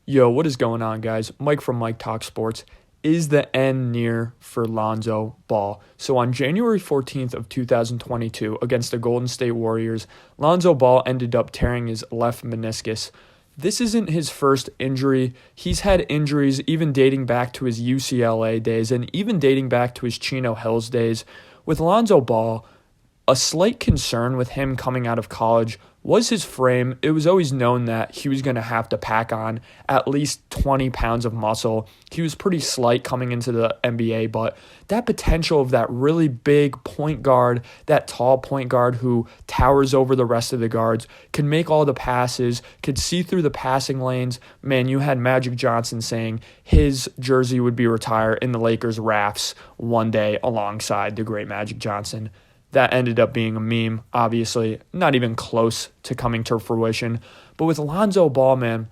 Yo, what is going on, guys? Mike from Mike Talk Sports. Is the end near for Lonzo Ball? So on January 14th of 2022 against the Golden State Warriors, Lonzo Ball ended up tearing his left meniscus. This isn't his first injury. He's had injuries even dating back to his UCLA days and even dating back to his Chino Hills days. With Lonzo Ball, a slight concern with him coming out of college was his frame. It was always known that he was going to have to pack on at least 20 pounds of muscle. He was pretty slight coming into the NBA, but that potential of that really big point guard, that tall point guard who towers over the rest of the guards, can make all the passes, could see through the passing lanes. Man, you had Magic Johnson saying his jersey would be retired in the Lakers rafts one day alongside the great Magic Johnson. That ended up being a meme, obviously, not even close to coming to fruition. But with Lonzo Ball, man,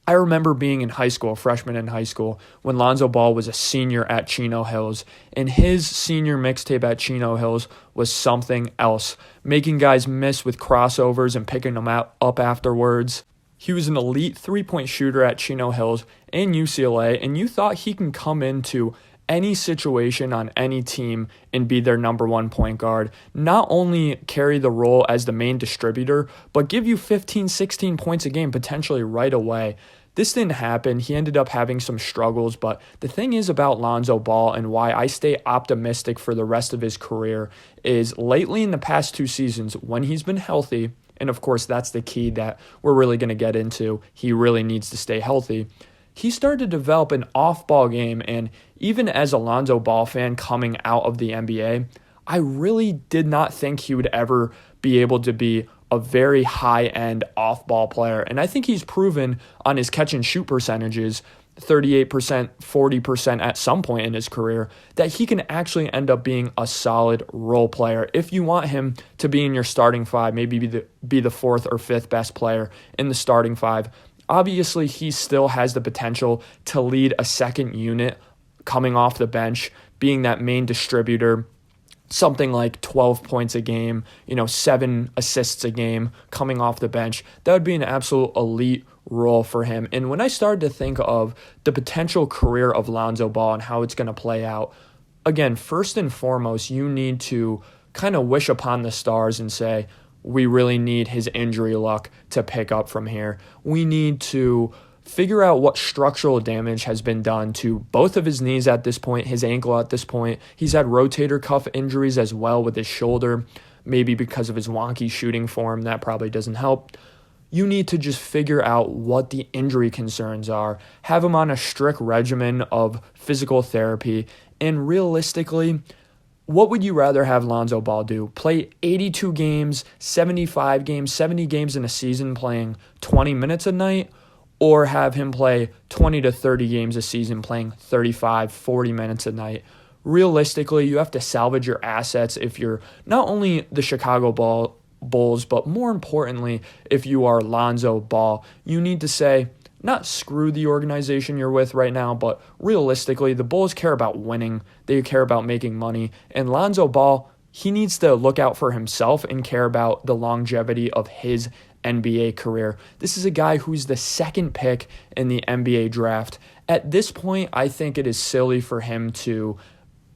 I remember being in high school, a freshman in high school, when Lonzo Ball was a senior at Chino Hills. And his senior mixtape at Chino Hills was something else, making guys miss with crossovers and picking them up afterwards. He was an elite three-point shooter at Chino Hills and UCLA, and you thought he can come into any situation on any team and be their number one point guard, not only carry the role as the main distributor, but give you 15, 16 points a game potentially right away. This didn't happen. He ended up having some struggles, but the thing is about Lonzo Ball and why I stay optimistic for the rest of his career is lately in the past 2 seasons when he's been healthy, and of course that's the key that we're really going to get into, he really needs to stay healthy. He started to develop an off-ball game, and even as a Lonzo Ball fan coming out of the NBA, I really did not think he would ever be able to be a very high-end off-ball player. And I think he's proven on his catch-and-shoot percentages, 38%, 40% at some point in his career, that he can actually end up being a solid role player. If you want him to be in your starting five, maybe be the 4th or 5th best player in the starting five, obviously, he still has the potential to lead a second unit coming off the bench, being that main distributor, something like 12 points a game, 7 assists a game coming off the bench. That would be an absolute elite role for him. And when I started to think of the potential career of Lonzo Ball and how it's going to play out, again, first and foremost, you need to kind of wish upon the stars and say, we really need his injury luck to pick up from here. We need to figure out what structural damage has been done to both of his knees at this point, his ankle at this point. He's had rotator cuff injuries as well with his shoulder, maybe because of his wonky shooting form. That probably doesn't help. You need to just figure out what the injury concerns are, have him on a strict regimen of physical therapy, and realistically, what would you rather have Lonzo Ball do? Play 82 games, 75 games, 70 games in a season playing 20 minutes a night, or have him play 20 to 30 games a season playing 35, 40 minutes a night? Realistically, you have to salvage your assets if you're not only the Chicago Bulls, but more importantly, if you are Lonzo Ball. You need to say, not screw the organization you're with right now, but realistically, the Bulls care about winning. They care about making money. And Lonzo Ball, he needs to look out for himself and care about the longevity of his NBA career. This is a guy who's the 2nd pick in the NBA draft. At this point, I think it is silly for him to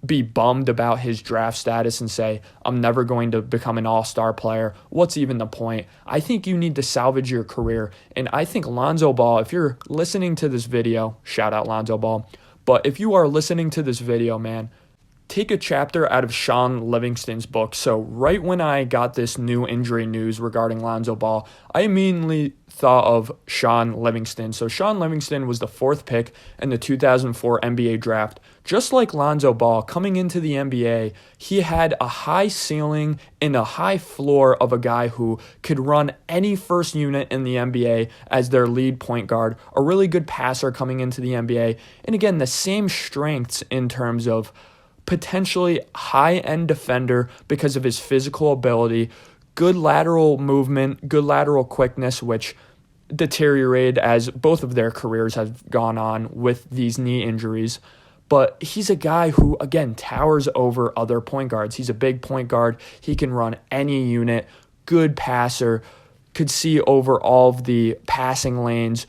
be bummed about his draft status and say, I'm never going to become an all-star player. What's even the point? I think you need to salvage your career. And I think Lonzo Ball, if you're listening to this video, shout out Lonzo Ball, but if you are listening to this video, man, take a chapter out of Shaun Livingston's book. So right when I got this new injury news regarding Lonzo Ball, I immediately thought of Shaun Livingston. So Shaun Livingston was the 4th pick in the 2004 NBA draft. Just like Lonzo Ball, coming into the NBA, he had a high ceiling and a high floor of a guy who could run any first unit in the NBA as their lead point guard, a really good passer coming into the NBA. And again, the same strengths in terms of potentially high-end defender because of his physical ability, good lateral movement, good lateral quickness, which deteriorated as both of their careers have gone on with these knee injuries. But he's a guy who, again, towers over other point guards. He's a big point guard. He can run any unit, good passer, could see over all of the passing lanes,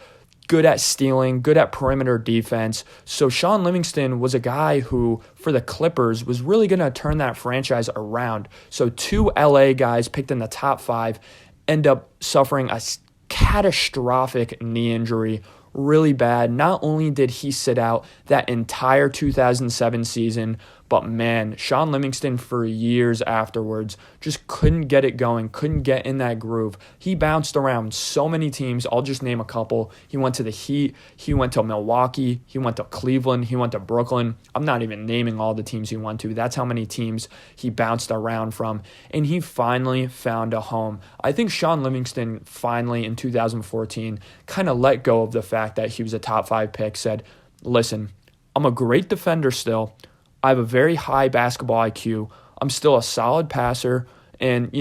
good at stealing, good at perimeter defense. So Shaun Livingston was a guy who, for the Clippers, was really going to turn that franchise around. So 2 LA guys picked in the top 5 end up suffering a catastrophic knee injury, really bad. Not only did he sit out that entire 2007 season, but man, Shaun Livingston for years afterwards just couldn't get it going, couldn't get in that groove. He bounced around so many teams. I'll just name a couple. He went to the Heat. He went to Milwaukee. He went to Cleveland. He went to Brooklyn. I'm not even naming all the teams he went to. That's how many teams he bounced around from. And he finally found a home. I think Shaun Livingston finally in 2014 kind of let go of the fact that he was a top 5 pick, said, listen, I'm a great defender still. I have a very high basketball IQ. I'm still a solid passer. And,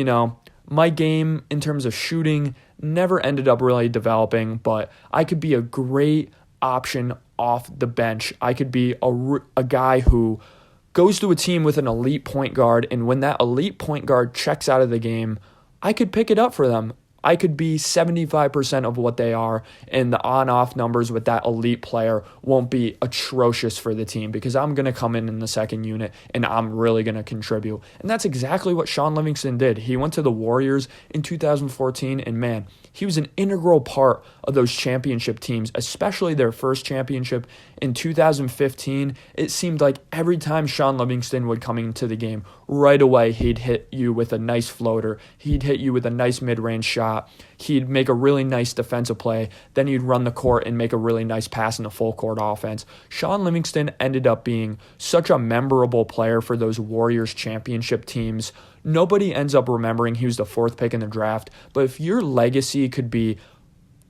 my game in terms of shooting never ended up really developing, but I could be a great option off the bench. I could be a guy who goes to a team with an elite point guard, and when that elite point guard checks out of the game, I could pick it up for them. I could be 75% of what they are, and the on-off numbers with that elite player won't be atrocious for the team because I'm going to come in the second unit and I'm really going to contribute. And that's exactly what Shaun Livingston did. He went to the Warriors in 2014, and man, he was an integral part of those championship teams, especially their first championship in 2015. It seemed like every time Shaun Livingston would come into the game, right away he'd hit you with a nice floater. He'd hit you with a nice mid-range shot. He'd make a really nice defensive play. Then he'd run the court and make a really nice pass in the full court offense. Shaun Livingston ended up being such a memorable player for those Warriors championship teams. Nobody ends up remembering he was the 4th pick in the draft, but if your legacy could be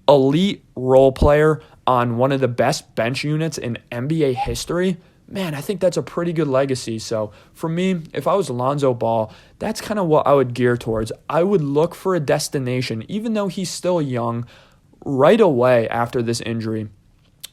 elite role player on one of the best bench units in NBA history, man, I think that's a pretty good legacy. So for me, if I was Lonzo Ball, that's kind of what I would gear towards. I would look for a destination, even though he's still young, right away after this injury.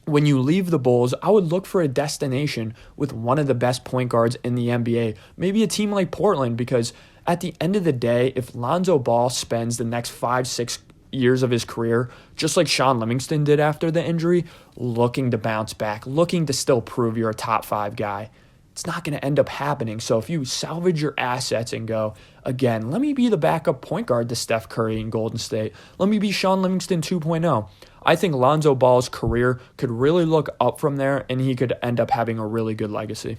When you leave the Bulls, I would look for a destination with one of the best point guards in the NBA. Maybe a team like Portland, because at the end of the day, if Lonzo Ball spends the next 5-6 years of his career, just like Shaun Livingston did after the injury, looking to bounce back, looking to still prove you're a top 5 guy, it's not going to end up happening. So if you salvage your assets and go, again, let me be the backup point guard to Steph Curry in Golden State. Let me be Shaun Livingston 2.0. I think Lonzo Ball's career could really look up from there, and he could end up having a really good legacy.